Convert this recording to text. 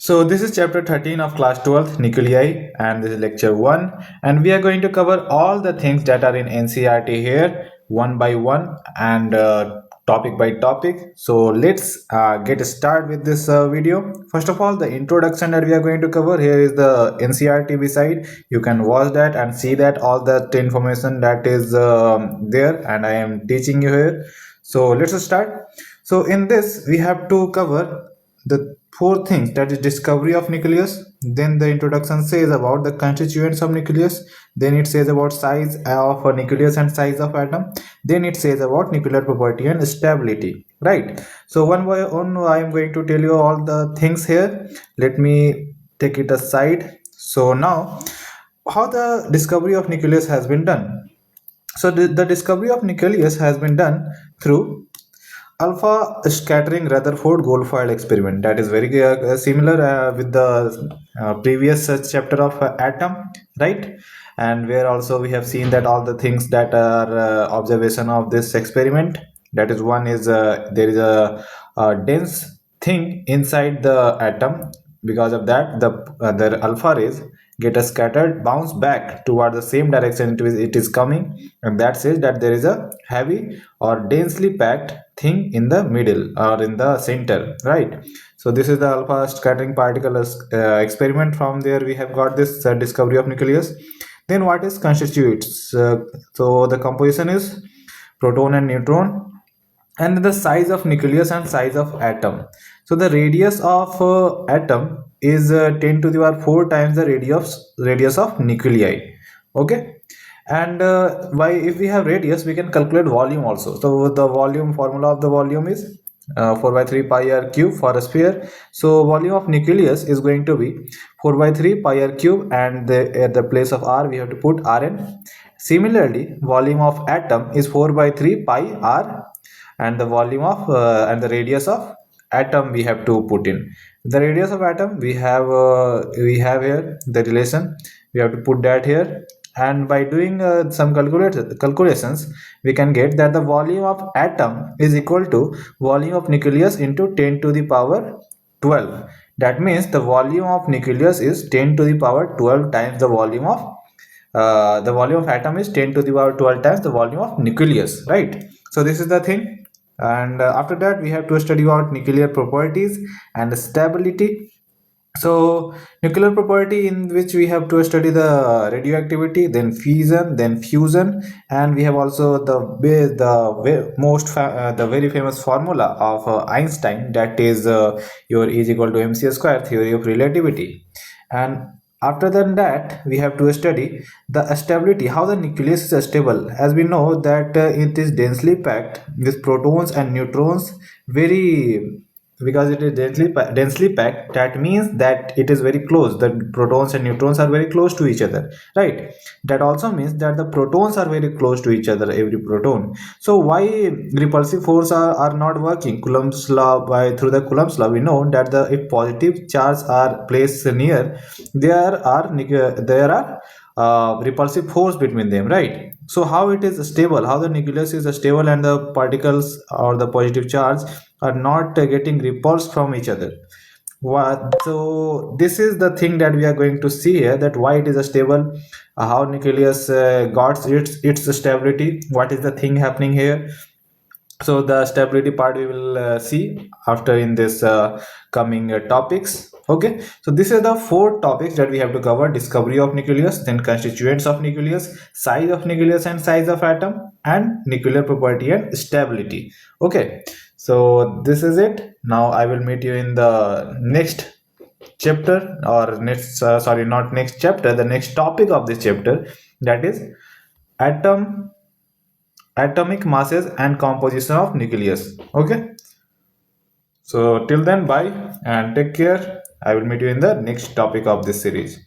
So this is chapter 13 of class 12th nuclei, and this is lecture 1, and we are going to cover all the things that are in NCERT here one by one and topic by topic. So let's get started with this video. First of all, the introduction that we are going to cover here is the NCERT beside. You can watch that and see that all the information that is there, and I am teaching you here. So let's start. So in this we have to cover the four things, that is discovery of nucleus, then the introduction says about the constituents of nucleus, then it says about size of a nucleus and size of atom, then it says about nuclear property and stability, right? So one by one I am going to tell you all the things here. Let me take it aside. So now, how the discovery of nucleus has been done? So the discovery of nucleus has been done through alpha scattering Rutherford Goldfield experiment. That is very similar with the previous chapter of atom, right? And where also we have seen that all the things that are observation of this experiment. That is, one is there is a dense thing inside the atom. Because of that, the alpha rays get scattered, bounce back toward the same direction it is coming, and that says that there is a heavy or densely packed thing in the middle or in the center, right? So this is the alpha scattering particle experiment. From there we have got this discovery of nucleus. Then what is constitutes? So the composition is proton and neutron, and the size of nucleus and size of atom. So the radius of atom is 10 to the power 4 times the radius of nuclei. Okay, and why, if we have radius, we can calculate volume also. So the volume formula of the volume is 4 by 3 pi r cube for a sphere. So volume of nucleus is going to be 4 by 3 pi r cube, and at the place of r we have to put Rn. Similarly, volume of atom is 4 by 3 pi r, and the volume of and the radius of atom we have to put in. The radius of atom we have here the relation, we have to put that here, and by doing some calculations we can get that the volume of atom is equal to volume of nucleus into 10 to the power 12. That means the volume of nucleus is 10 to the power 12 times the volume of atom is 10 to the power 12 times the volume of nucleus, right? So this is the thing. And after that we have to study about nuclear properties and stability. So nuclear property, in which we have to study the radioactivity, then fission, then fusion, and we have also the very famous formula of Einstein, that is your E is equal to mc square, theory of relativity. And after that we have to study the stability, how the nucleus is stable. As we know that it is densely packed with protons and neutrons, very, because it is densely packed, that means that it is very close. The protons and neutrons are very close to each other, right? That also means that the protons are very close to each other, every proton. So why repulsive force are not working? Coulomb's law, through the Coulomb's law we know that if positive charge are placed near, there are repulsive force between them, right? So how it is stable, how the nucleus is stable and the particles or the positive charge are not getting repulsed from each other. So this is the thing that we are going to see here, that why it is stable, how nucleus got its stability, what is the thing happening here. So the stability part we will see after in this coming topics. Okay, so this is the 4 topics that we have to cover: discovery of nucleus, then constituents of nucleus, size of nucleus and size of atom, and nuclear property and stability. Okay, so this is it. Now I will meet you in the next chapter, or next sorry, not next chapter, the next topic of this chapter, that is atomic masses and composition of nucleus. Okay, so till then, bye and take care. I will meet you in the next topic of this series.